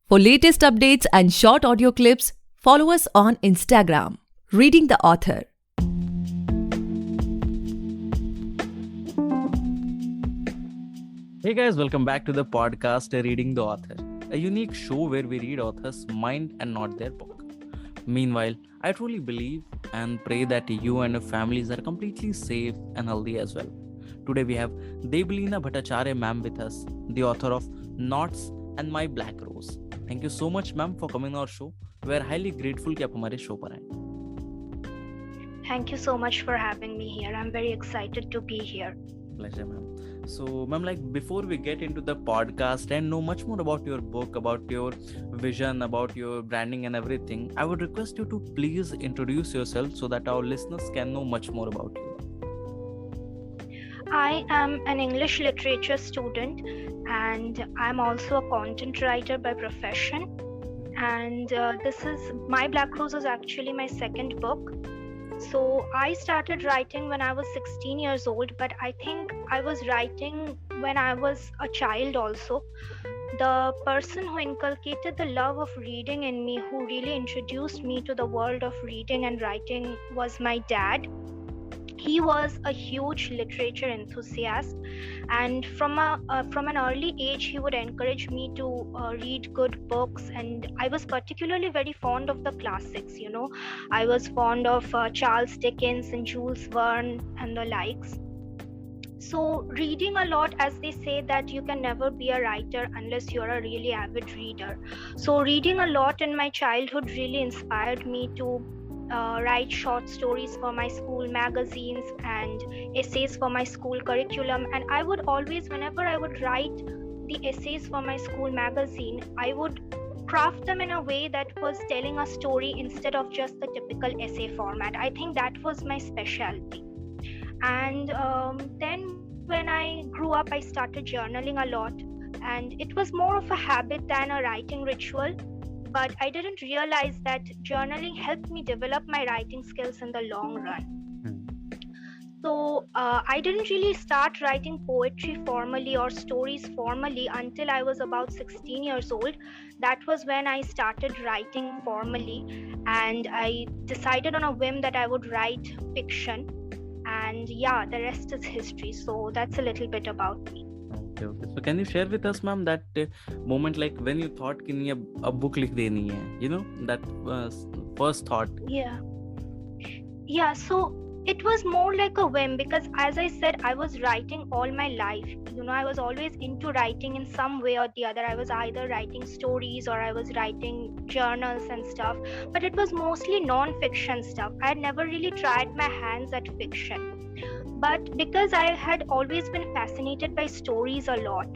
For latest updates and short audio clips, follow us on Instagram, Reading the Author. Hey guys, welcome back to the podcast Reading the Author, a unique show where we read authors' mind and not their book. Meanwhile, I truly believe and pray that you and your families are completely safe and healthy as well. Today we have Deblina Bhattacharya ma'am with us, the author of Knots and My Black Rose. Thank you so much ma'am for coming on our show. We are highly grateful कि आप हमारे show पर आए. Thank you so much for having me here. I'm very excited to be here. Pleasure, ma'am. So, ma'am, before we get into the podcast and know much more about your book, about your vision, about your branding and everything, I would request you to please introduce yourself so that our listeners can know much more about you. I am an English literature student and I'm also a content writer by profession. And this is My Black Rose is actually my second book. So I started writing when I was 16 years old, but I think I was writing when I was a child also. The person who inculcated the love of reading in me, who really introduced me to the world of reading and writing, was my dad. He was a huge literature enthusiast, and from an early age he would encourage me to read good books, and I was particularly very fond of the classics. I was fond of Charles Dickens and Jules Verne and the likes. So reading a lot, as they say that you can never be a writer unless you're a really avid reader. So reading a lot in my childhood really inspired me to write short stories for my school magazines and essays for my school curriculum. And I would always, whenever I would write the essays for my school magazine, I would craft them in a way that was telling a story instead of just the typical essay format. I think that was my specialty. And then when I grew up, I started journaling a lot, and it was more of a habit than a writing ritual. But I didn't realize that journaling helped me develop my writing skills in the long run. So I didn't really start writing poetry formally or stories formally until I was about 16 years old. That was when I started writing formally, and I decided on a whim that I would write fiction. And yeah, the rest is history. So that's a little bit about me. Okay. So can you share with us, ma'am, that moment when you thought कि नहीं a book लिख देनी है, that first thought? Yeah. So it was more like a whim, because as I said, I was writing all my life. I was always into writing in some way or the other. I was either writing stories or I was writing journals and stuff, but it was mostly non-fiction stuff. I had never really tried my hands at fiction. But because I had always been fascinated by stories a lot,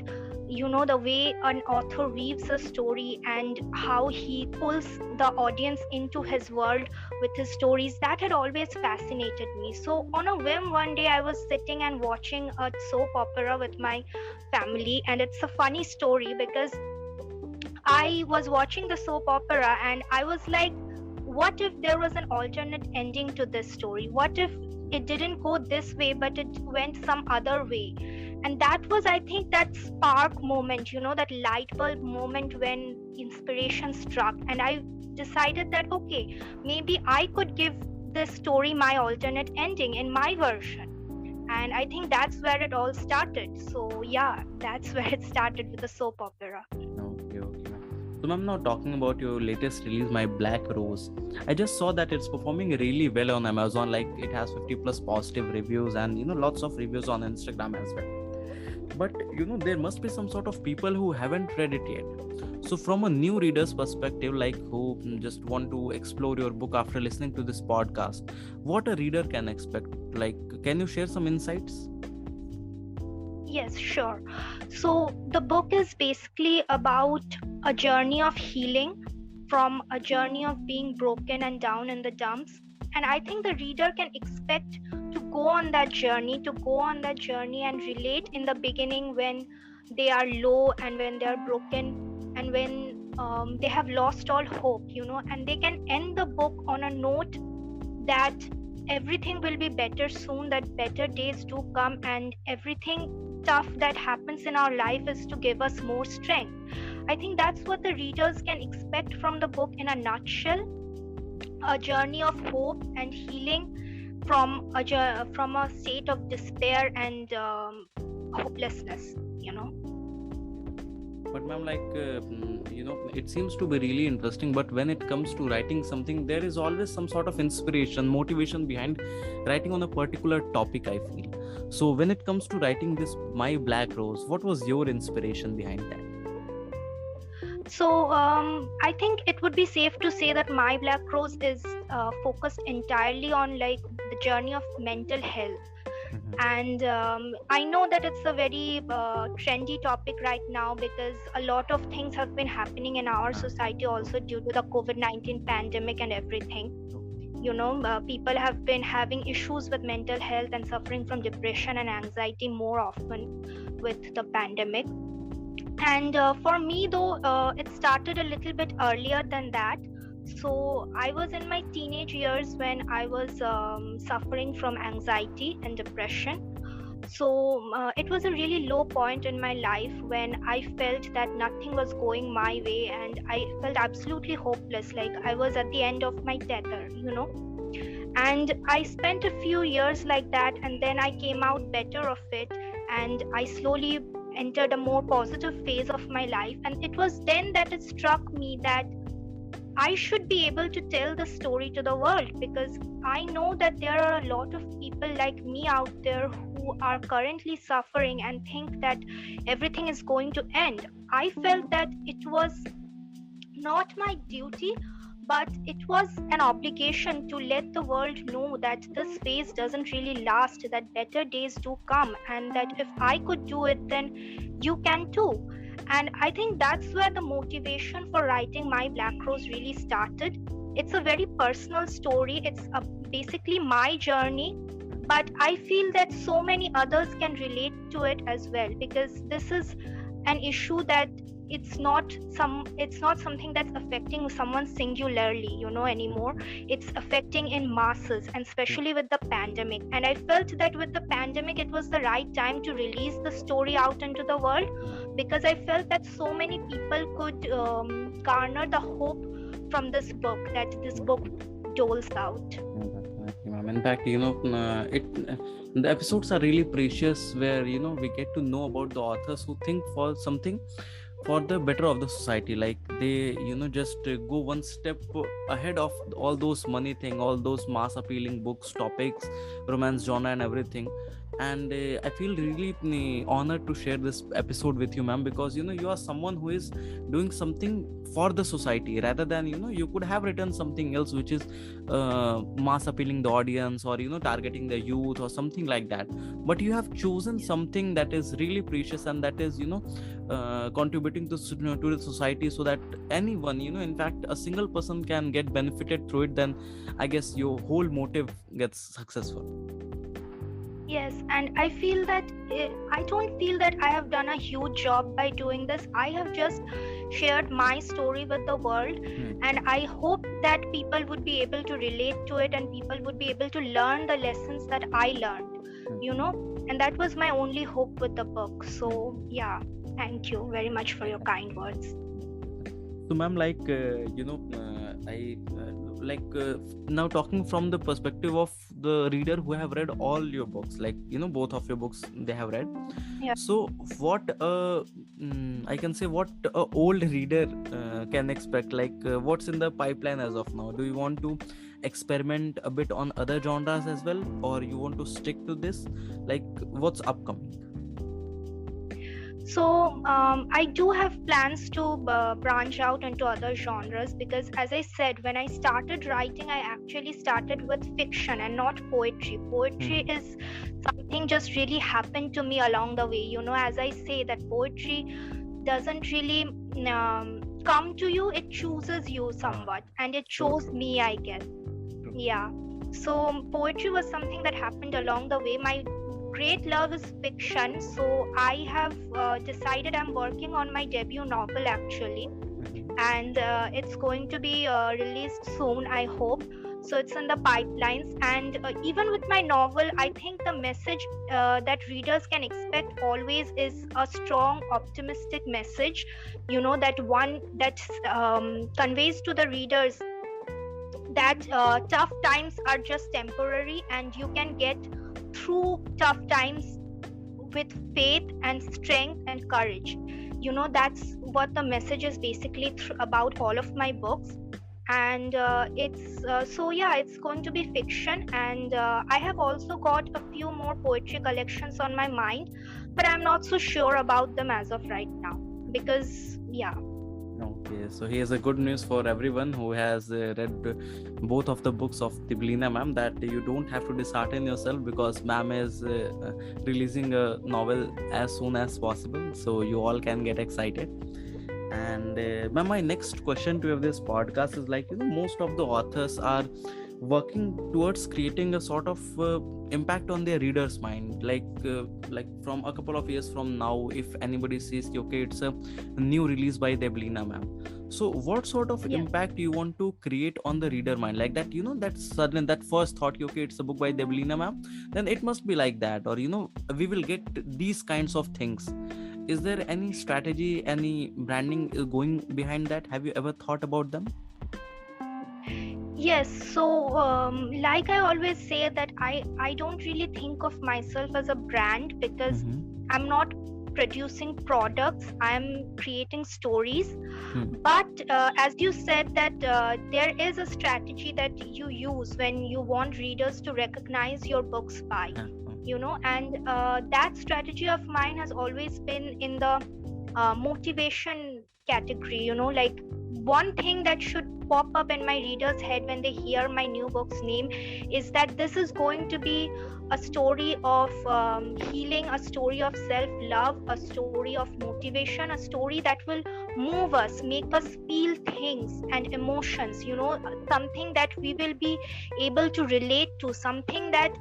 the way an author weaves a story and how he pulls the audience into his world with his stories, that had always fascinated me. So on a whim, one day I was sitting and watching a soap opera with my family, and it's a funny story because I was watching the soap opera and I was like, what if there was an alternate ending to this story? What if it didn't go this way, but it went some other way? And that was, I think, that spark moment, that light bulb moment when inspiration struck. And I decided that, okay, maybe I could give this story my alternate ending in my version. And I think that's where it all started. So yeah, that's where it started with the soap opera. Okay. So ma'am, now talking about your latest release, My Black Rose, I just saw that it's performing really well on Amazon. It has 50 plus positive reviews and lots of reviews on Instagram as well. But there must be some sort of people who haven't read it yet. So from a new reader's perspective, who just want to explore your book after listening to this podcast, what a reader can expect? Can you share some insights? Yes, sure. So the book is basically about a journey of healing, from a journey of being broken and down in the dumps. And I think the reader can expect to go on that journey and relate in the beginning when they are low and when they are broken and when they have lost all hope, and they can end the book on a note that everything will be better soon, that better days do come, and everything tough that happens in our life is to give us more strength. I think that's what the readers can expect from the book in a nutshell. A journey of hope and healing from a state of despair and hopelessness, But ma'am, it seems to be really interesting, but when it comes to writing something, there is always some sort of inspiration, motivation behind writing on a particular topic, I feel. So when it comes to writing this My Black Rose, what was your inspiration behind that? So I think it would be safe to say that My Black Rose is focused entirely on like the journey of mental health. And I know that it's a very trendy topic right now because a lot of things have been happening in our society also due to the COVID-19 pandemic and everything. People have been having issues with mental health and suffering from depression and anxiety more often with the pandemic. And for me though, it started a little bit earlier than that. So I was in my teenage years when I was suffering from anxiety and depression. So it was a really low point in my life when I felt that nothing was going my way and I felt absolutely hopeless, like I was at the end of my tether, And I spent a few years like that, and then I came out better of it, and I slowly entered a more positive phase of my life. And it was then that it struck me that I should be able to tell the story to the world, because I know that there are a lot of people like me out there who are currently suffering and think that everything is going to end. I felt that it was not my duty, but it was an obligation to let the world know that this phase doesn't really last, that better days do come, and that if I could do it, then you can too. And I think that's where the motivation for writing My Black Rose really started. It's a very personal story. It's basically my journey, but I feel that so many others can relate to it as well, because this is an issue that it's not something that's affecting someone singularly, anymore. It's affecting in masses, and especially with the pandemic. And I felt that with the pandemic, it was the right time to release the story out into the world, because I felt that so many people could garner the hope from this book that this book doles out. In fact, the episodes are really precious, where we get to know about the authors who think for something for the better of the society. Like they just go one step ahead of all those money thing, all those mass appealing books, topics, romance genre and everything. And I feel really honored to share this episode with you, ma'am, because you are someone who is doing something for the society, rather than you could have written something else which is mass appealing the audience, or targeting the youth or something like that. But you have chosen something that is really precious, and that is contributing to the society, so that anyone, in fact a single person can get benefited through it. Then I guess your whole motive gets successful. Yes, and I feel that I don't feel that I have done a huge job by doing this. I have just shared my story with the world, and I hope that people would be able to relate to it, and people would be able to learn the lessons that I learned, and that was my only hope with the book. So yeah, thank you very much for your kind words. So ma'am, now talking from the perspective of the reader who have read all your books, both of your books they have read. Yeah. So what I can say, what a old reader can expect, what's in the pipeline as of now? Do you want to experiment a bit on other genres as well, or you want to stick to this? What's upcoming? So I do have plans to branch out into other genres, because as I said, when I started writing, I actually started with fiction and not poetry. Poetry is something just really happened to me along the way. As I say, that poetry doesn't really come to you, it chooses you somewhat, and it chose me, I guess. Yeah. So poetry was something that happened along the way. My great love is fiction, so I have decided I'm working on my debut novel actually, and it's going to be released soon, I hope. So it's in the pipelines. And even with my novel, I think the message that readers can expect always is a strong, optimistic message, that one that conveys to the readers that tough times are just temporary, and you can get through tough times with faith and strength and courage. That's what the message is basically about all of my books. And it's going to be fiction, and I have also got a few more poetry collections on my mind, but I'm not so sure about them as of right now, because Okay, so here's a good news for everyone who has read both of the books of Deblina ma'am, that you don't have to dishearten yourself, because ma'am is releasing a novel as soon as possible, so you all can get excited. And ma'am, my next question to this podcast is like, most of the authors are working towards creating a sort of impact on their readers' mind, like from a couple of years from now, if anybody says, okay, it's a new release by Deblina ma'am, so what sort of impact you want to create on the reader mind, like that, that sudden, that first thought, okay, it's a book by Deblina ma'am, then it must be like that, or we will get these kinds of things. Is there any strategy, any branding going behind that? Have you ever thought about them? Yes, so like I always say that I don't really think of myself as a brand, because I'm not producing products, I'm creating stories. But as you said that there is a strategy that you use when you want readers to recognize your books by, and that strategy of mine has always been in the motivation category. Like, one thing that should pop up in my reader's head when they hear my new book's name is that this is going to be a story of healing, a story of self-love, a story of motivation, a story that will move us, make us feel things and emotions, something that we will be able to relate to, something that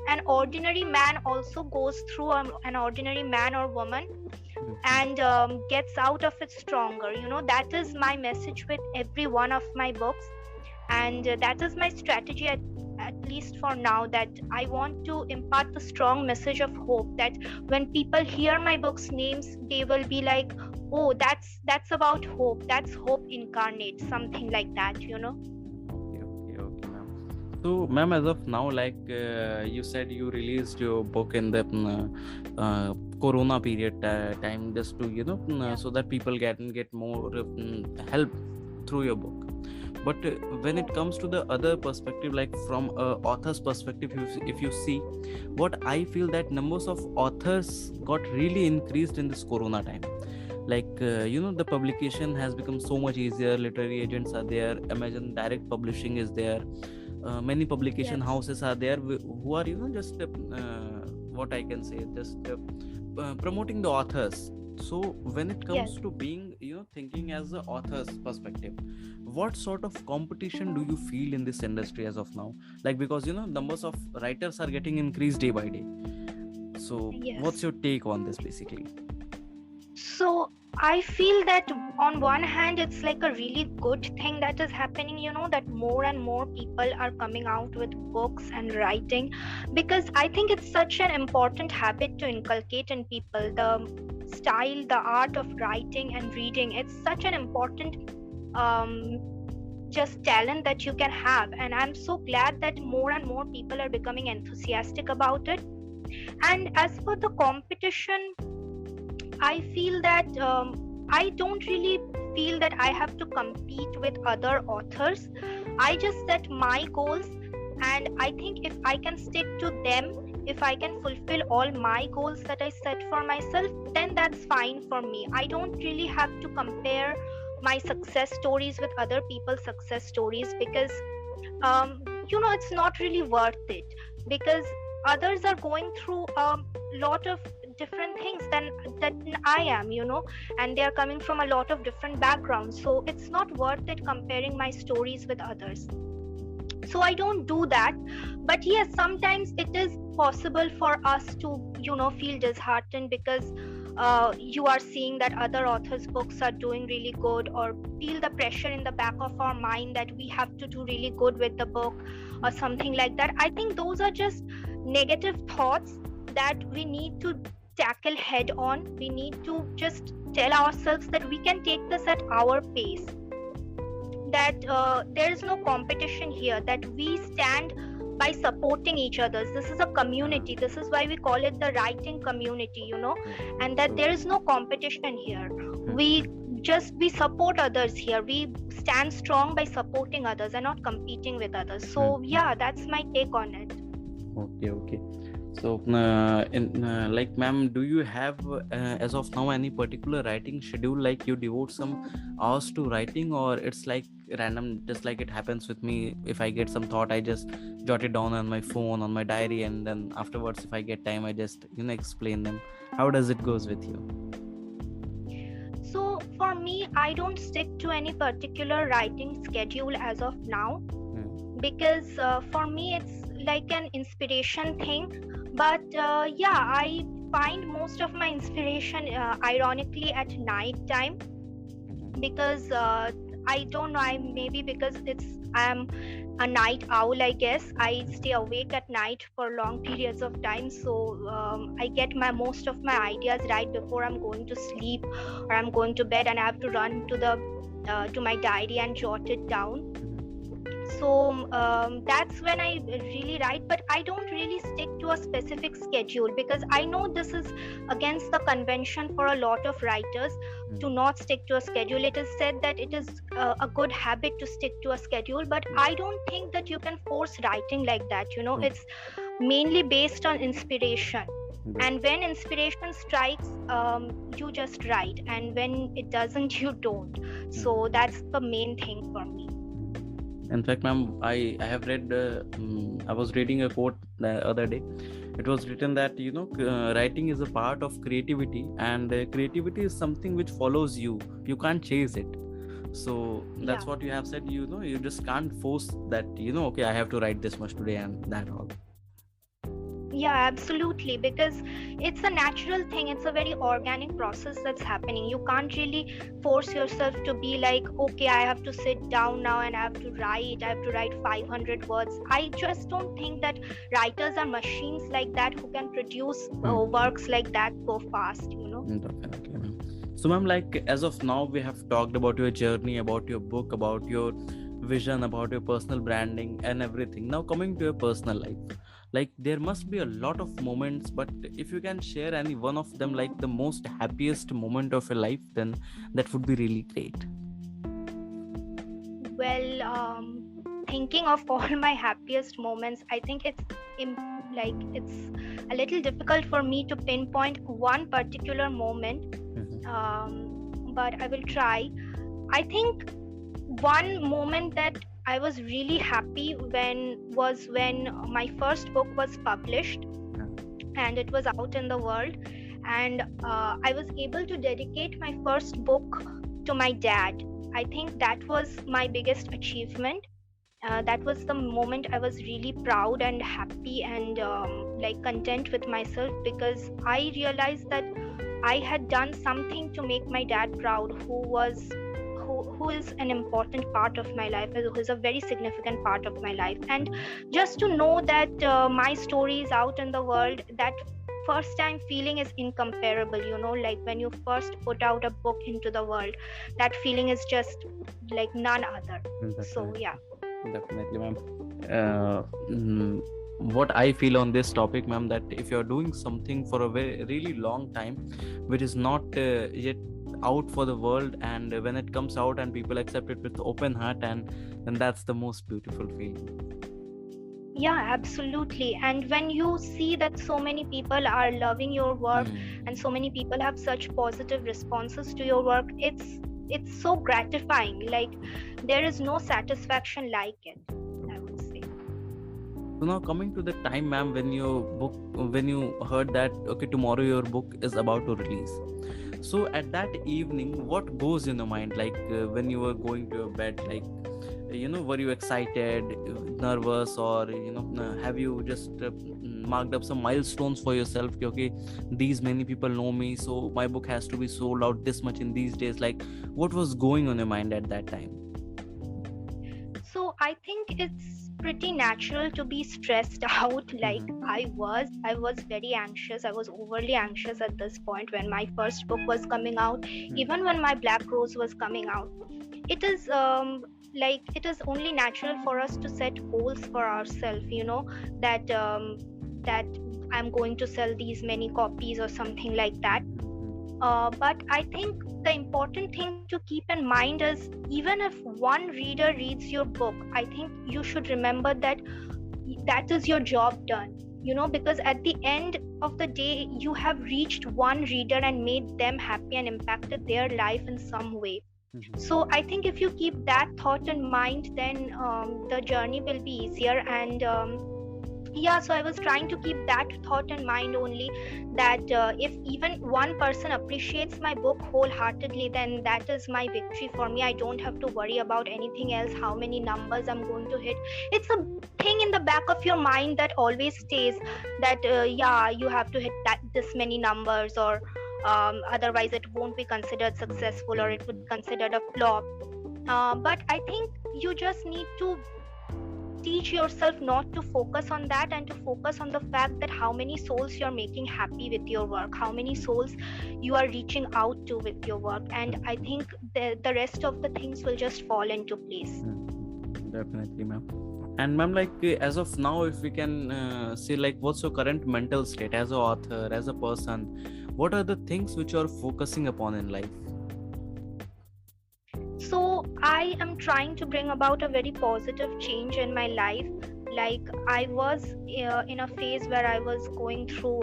an ordinary man also goes through, an ordinary man or woman, and gets out of it stronger. That is my message with every one of my books, and that is my strategy, at least for now, that I want to impart the strong message of hope, that when people hear my books' names, they will be like, oh, that's about hope, that's hope incarnate, something like that. Okay, ma'am. So, ma'am, as of now, like you said, you released your book in the Corona period time, just to so that people get more help through your book. But when it comes to the other perspective, like from a author's perspective, if you see, what I feel that numbers of authors got really increased in this Corona time. Like the publication has become so much easier. Literary agents are there. Amazon Direct Publishing is there. Many publication houses are there who are just what I can say, just promoting the authors. So when it comes to being thinking as the author's perspective, what sort of competition do you feel in this industry as of now? Like, because numbers of writers are getting increased day by day. So what's your take on this basically? So I feel that on one hand, it's like a really good thing that is happening, that more and more people are coming out with books and writing, because I think it's such an important habit to inculcate in people. The style, the art of writing and reading, it's such an important just talent that you can have. And I'm so glad that more and more people are becoming enthusiastic about it. And as for the competition, I feel that I don't really feel that I have to compete with other authors. I just set my goals, and I think if I can stick to them, if I can fulfill all my goals that I set for myself, then that's fine for me. I don't really have to compare my success stories with other people's success stories, because it's not really worth it, because others are going through a lot of different things than I am, and they are coming from a lot of different backgrounds, so it's not worth it comparing my stories with others. So I don't do that. But yes, sometimes it is possible for us to feel disheartened, because you are seeing that other authors' books are doing really good, or feel the pressure in the back of our mind that we have to do really good with the book or something like that. I think those are just negative thoughts that we need to tackle head on. We need to just tell ourselves that we can take this at our pace, that there is no competition here, that we stand by supporting each other. This is a community. This is why we call it the writing community, you know, and that there is no competition here. We support others here. We stand strong by supporting others and not competing with others. So yeah, that's my take on it. Okay. So, like, ma'am, do you have, as of now, any particular writing schedule? Like, you devote some hours to writing, or it's like random, just like it happens with me? If I get some thought, I just jot it down on my phone, on my diary, and then afterwards, if I get time, I just, explain them. How does it goes with you? So, for me, I don't stick to any particular writing schedule as of now, because for me, it's like an inspiration thing. But yeah, I find most of my inspiration ironically at night time, because I don't know, maybe because I'm a night owl, I guess. I stay awake at night for long periods of time, so I get most of my ideas right before I'm going to sleep or I'm going to bed, and I have to run to my diary and jot it down. So that's when I really write, but I don't really stick to a specific schedule, because I know this is against the convention for a lot of writers to not stick to a schedule. It is said that it is a good habit to stick to a schedule, but I don't think that you can force writing like that. It's mainly based on inspiration. And when inspiration strikes, you just write, and when it doesn't, you don't. So that's the main thing for me. In fact, ma'am, I have read, I was reading a quote the other day. It was written that, writing is a part of creativity, and creativity is something which follows you. You can't chase it. So that's what you have said, you just can't force that, okay, I have to write this much today and that all. Yeah, absolutely, because it's a natural thing. It's a very organic process that's happening. You can't really force yourself to be like, okay, I have to sit down now and I have to write 500 words. I just don't think that writers are machines like that who can produce works like that so fast, Definitely, ma'am. So, ma'am, like, as of now, we have talked about your journey, about your book, about your vision, about your personal branding and everything. Now, coming to your personal life, like, there must be a lot of moments, but if you can share any one of them, like the most happiest moment of your life, then that would be really great. Well, thinking of all my happiest moments, I think it's a little difficult for me to pinpoint one particular moment, but I will try. I think one moment that I was really happy was when my first book was published and it was out in the world, and I was able to dedicate my first book to my dad. I think that was my biggest achievement. That was the moment I was really proud and happy and content with myself, because I realized that I had done something to make my dad proud, who is an important part of my life, who is a very significant part of my life. And just to know that my story is out in the world, that first time feeling is incomparable. Like when you first put out a book into the world, that feeling is just like none other. Definitely. So yeah, definitely, ma'am. What I feel on this topic, ma'am, that if you're doing something for a really long time which is not yet out for the world, and when it comes out and people accept it with open heart, and then that's the most beautiful feeling. Yeah, absolutely. And when you see that so many people are loving your work and so many people have such positive responses to your work, it's so gratifying. Like, there is no satisfaction like it, I would say. So now, coming to the time, ma'am, when you heard that, okay, tomorrow your book is about to release. So at that evening, what goes in your mind? Like when you were going to your bed, like, were you excited, nervous, or, have you just marked up some milestones for yourself? Okay, these many people know me, so my book has to be sold out this much in these days. Like, what was going on your mind at that time? So I think it's pretty natural to be stressed out. Like I was very anxious. I was overly anxious at this point when my first book was coming out, even when my Black Rose was coming out. It is like it is only natural for us to set goals for ourselves, that that I'm going to sell these many copies or something like that. But I think the important thing to keep in mind is, even if one reader reads your book, I think you should remember that that is your job done, because at the end of the day, you have reached one reader and made them happy and impacted their life in some way. So I think if you keep that thought in mind, then the journey will be easier. And so I was trying to keep that thought in mind only, that if even one person appreciates my book wholeheartedly, then that is my victory for me. I don't have to worry about anything else, how many numbers I'm going to hit. It's a thing in the back of your mind that always stays, that you have to hit this many numbers, or otherwise it won't be considered successful, or it would be considered a flop. But I think you just need to teach yourself not to focus on that, and to focus on the fact that how many souls you're making happy with your work, how many souls you are reaching out to with your work. And I think the rest of the things will just fall into place. Definitely, ma'am. And ma'am, like, as of now, if we can say, like, what's your current mental state as an author, as a person? What are the things which you're focusing upon in life? So I am trying to bring about a very positive change in my life. Like, I was in a phase where I was going through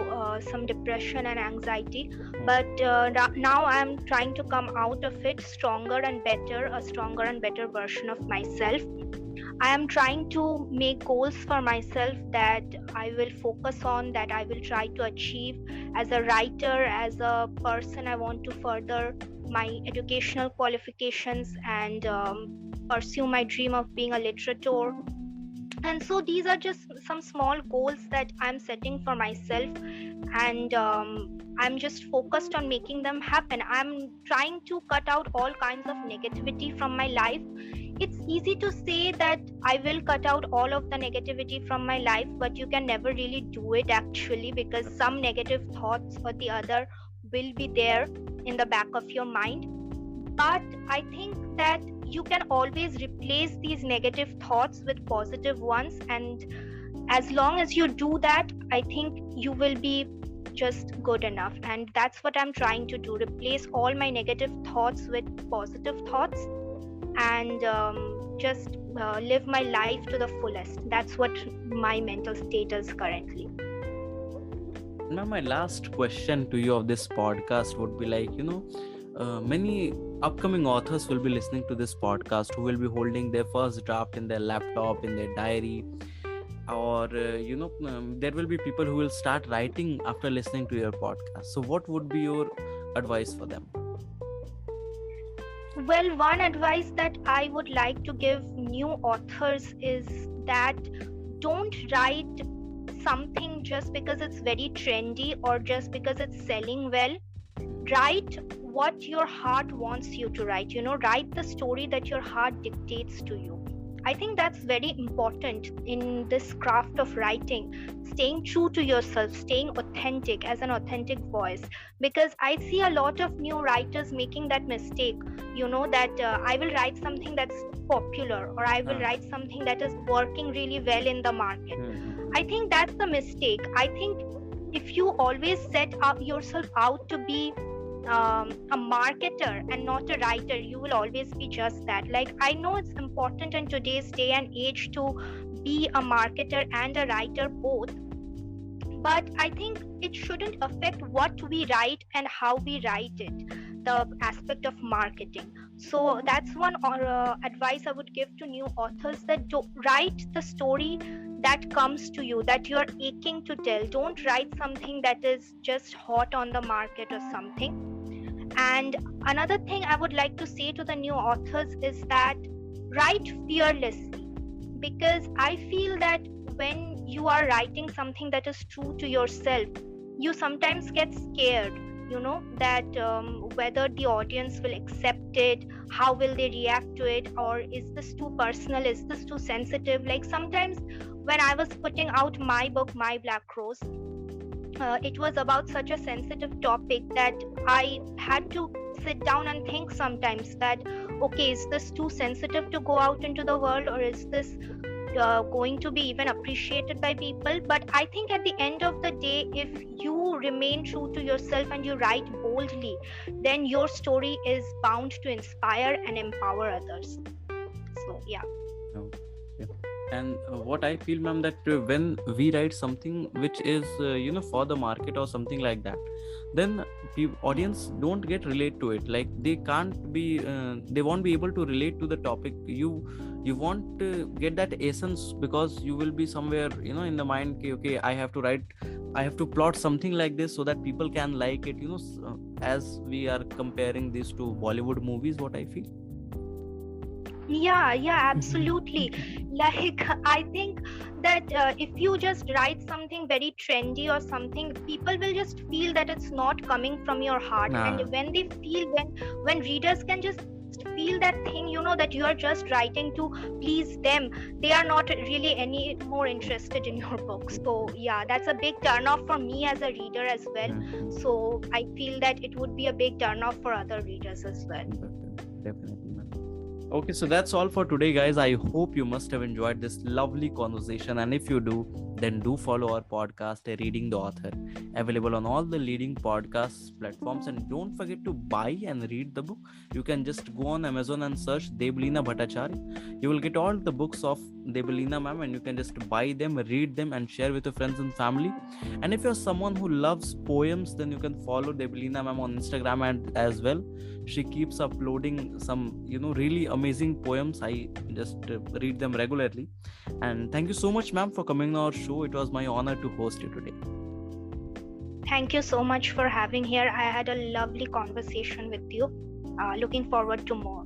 some depression and anxiety, but now I'm trying to come out of it stronger and better, a stronger and better version of myself. I am trying to make goals for myself that I will focus on, that I will try to achieve as a writer, as a person. I want to further my educational qualifications and pursue my dream of being a literator. And so these are just some small goals that I'm setting for myself, and I'm just focused on making them happen. I'm trying to cut out all kinds of negativity from my life. It's easy to say that I will cut out all of the negativity from my life, but you can never really do it actually, because some negative thoughts or the other will be there in the back of your mind. But I think that you can always replace these negative thoughts with positive ones, and as long as you do that, I think you will be just good enough. And that's what I'm trying to do, replace all my negative thoughts with positive thoughts, and just live my life to the fullest. That's what my mental state is currently. Now, my last question to you of this podcast would be, like, many upcoming authors will be listening to this podcast, who will be holding their first draft in their laptop, in their diary, or there will be people who will start writing after listening to your podcast. So what would be your advice for them? Well, one advice that I would like to give new authors is that don't write something just because it's very trendy or just because it's selling well. Write what your heart wants you to write. Write the story that your heart dictates to you. I think that's very important in this craft of writing, staying true to yourself, staying authentic as an authentic voice. Because I see a lot of new writers making that mistake, that I will write something that's popular, or I will write something that is working really well in the market. I think that's the mistake. I think if you always set up yourself out to be a marketer and not a writer, you will always be just that. Like, I know it's important in today's day and age to be a marketer and a writer both, but I think it shouldn't affect what we write and how we write it, the aspect of marketing. So that's one advice I would give to new authors, that write the story that comes to you, that you're aching to tell. Don't write something that is just hot on the market or something. And another thing I would like to say to the new authors is that write fearlessly. because I feel that when you are writing something that is true to yourself, you sometimes get scared, that whether the audience will accept it, how will they react to it, or is this too personal, is this too sensitive. Like sometimes when I was putting out my book, My Black Rose, it was about such a sensitive topic that I had to sit down and think sometimes that, okay, is this too sensitive to go out into the world, or is this going to be even appreciated by people? But I think at the end of the day, if you remain true to yourself and you write boldly, then your story is bound to inspire and empower others. So yeah. And what I feel, ma'am, that when we write something which is for the market or something like that, then audience don't get relate to it. Like they can't be they won't be able to relate to the topic. You want to get that essence, because you will be somewhere in the mind, okay, I have to plot something like this so that people can like it, as we are comparing this to Bollywood movies, what I feel. Yeah, absolutely. Like I think that if you just write something very trendy or something, people will just feel that it's not coming from your heart. And when they feel, when readers can just feel that thing, that you are just writing to please them, they are not really any more interested in your book. So yeah, that's a big turn off for me as a reader as well. So I feel that it would be a big turn off for other readers as well. Definitely. Okay, so that's all for today, guys. I hope you must have enjoyed this lovely conversation, and if you do, then do follow our podcast, Reading the Author, available on all the leading podcast platforms. And don't forget to buy and read the book. You can just go on Amazon and search Deblina Bhattacharya. You will get all the books of Deblina ma'am, and you can just buy them, read them, and share with your friends and family. And if you're someone who loves poems, then you can follow Deblina ma'am on Instagram and as well. She keeps uploading some really amazing poems. I just read them regularly. And thank you so much, ma'am, for coming on our show. It was my honor to host you today. Thank you so much for having here. I had a lovely conversation with you. Looking forward to more.